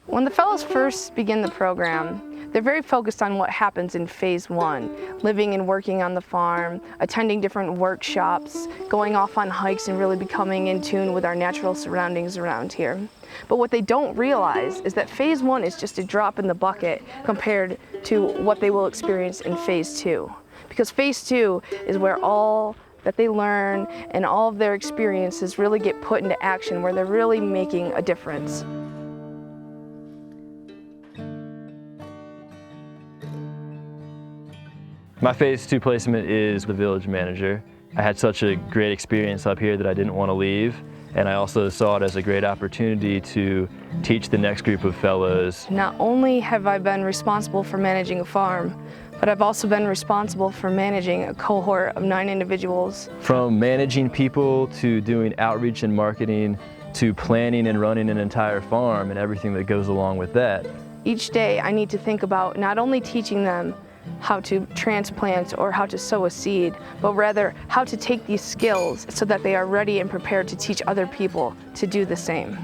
When the fellows first begin the program, they're very focused on what happens in phase 1, living and working on the farm, attending different workshops, going off on hikes and really becoming in tune with our natural surroundings around here. But what they don't realize is that phase 1 is just a drop in the bucket compared to what they will experience in phase 2. Because phase 2 is where all that they learn and all of their experiences really get put into action, where they're really making a difference. My phase 2 placement is the village manager. I had such a great experience up here that I didn't want to leave, and I also saw it as a great opportunity to teach the next group of fellows. Not only have I been responsible for managing a farm, but I've also been responsible for managing a cohort of 9 individuals. From managing people to doing outreach and marketing to planning and running an entire farm and everything that goes along with that. Each day I need to think about not only teaching them how to transplant or how to sow a seed, but rather how to take these skills so that they are ready and prepared to teach other people to do the same.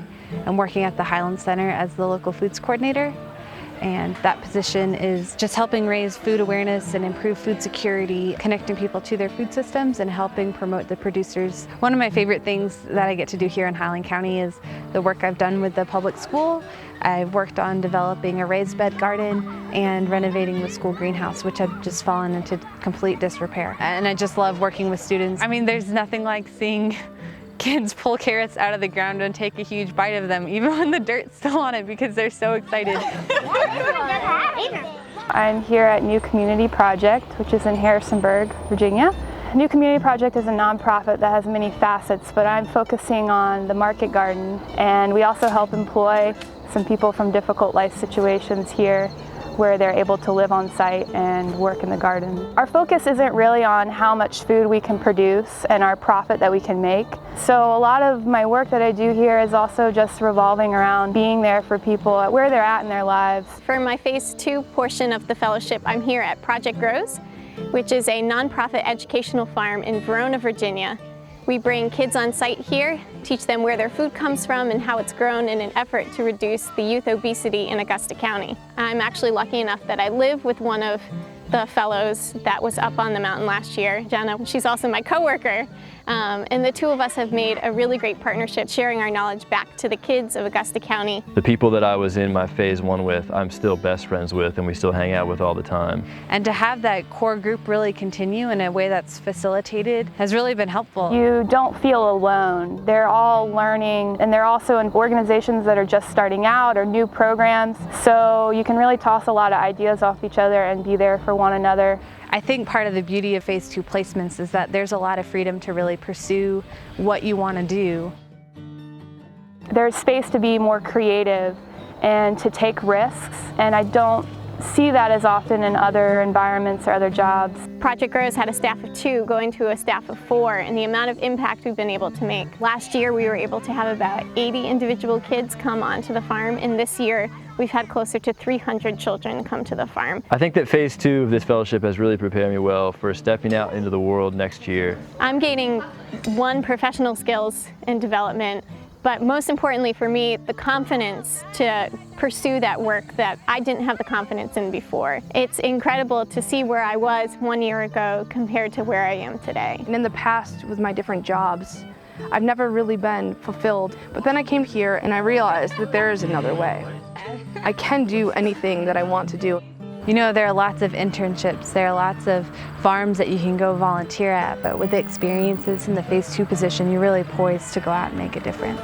I'm working at the Highland Center as the local foods coordinator, and that position is just helping raise food awareness and improve food security, connecting people to their food systems and helping promote the producers. One of my favorite things that I get to do here in Highland County is the work I've done with the public school. I've worked on developing a raised bed garden and renovating the school greenhouse, which had just fallen into complete disrepair. And I just love working with students. I mean, there's nothing like seeing kids pull carrots out of the ground and take a huge bite of them, even when the dirt's still on it, because they're so excited. I'm here at New Community Project, which is in Harrisonburg, Virginia. New Community Project is a nonprofit that has many facets, but I'm focusing on the market garden, and we also help employ some people from difficult life situations here where they're able to live on site and work in the garden. Our focus isn't really on how much food we can produce and our profit that we can make. So a lot of my work that I do here is also just revolving around being there for people at where they're at in their lives. For my phase 2 portion of the fellowship, I'm here at Project Grows, which is a nonprofit educational farm in Verona, Virginia. We bring kids on site here, teach them where their food comes from and how it's grown in an effort to reduce the youth obesity in Augusta County. I'm actually lucky enough that I live with one of the fellows that was up on the mountain last year, Jenna. She's also my coworker. And the two of us have made a really great partnership, sharing our knowledge back to the kids of Augusta County. The people that I was in my phase 1 with, I'm still best friends with, and we still hang out with all the time. And to have that core group really continue in a way that's facilitated has really been helpful. You don't feel alone. They're all learning, and they're also in organizations that are just starting out or new programs, so you can really toss a lot of ideas off each other and be there for one another. I think part of the beauty of phase 2 placements is that there's a lot of freedom to really pursue what you want to do. There's space to be more creative and to take risks, and I don't see that as often in other environments or other jobs. Project Grows had a staff of 2 going to a staff of 4, and the amount of impact we've been able to make. Last year we were able to have about 80 individual kids come onto the farm, and this year we've had closer to 300 children come to the farm. I think that phase 2 of this fellowship has really prepared me well for stepping out into the world next year. I'm gaining professional skills and development, but most importantly for me, the confidence to pursue that work that I didn't have the confidence in before. It's incredible to see where I was 1 year ago compared to where I am today. And in the past, with my different jobs, I've never really been fulfilled. But then I came here and I realized that there is another way. I can do anything that I want to do. You know, there are lots of internships, there are lots of farms that you can go volunteer at, but with the experiences in the phase 2 position, you're really poised to go out and make a difference.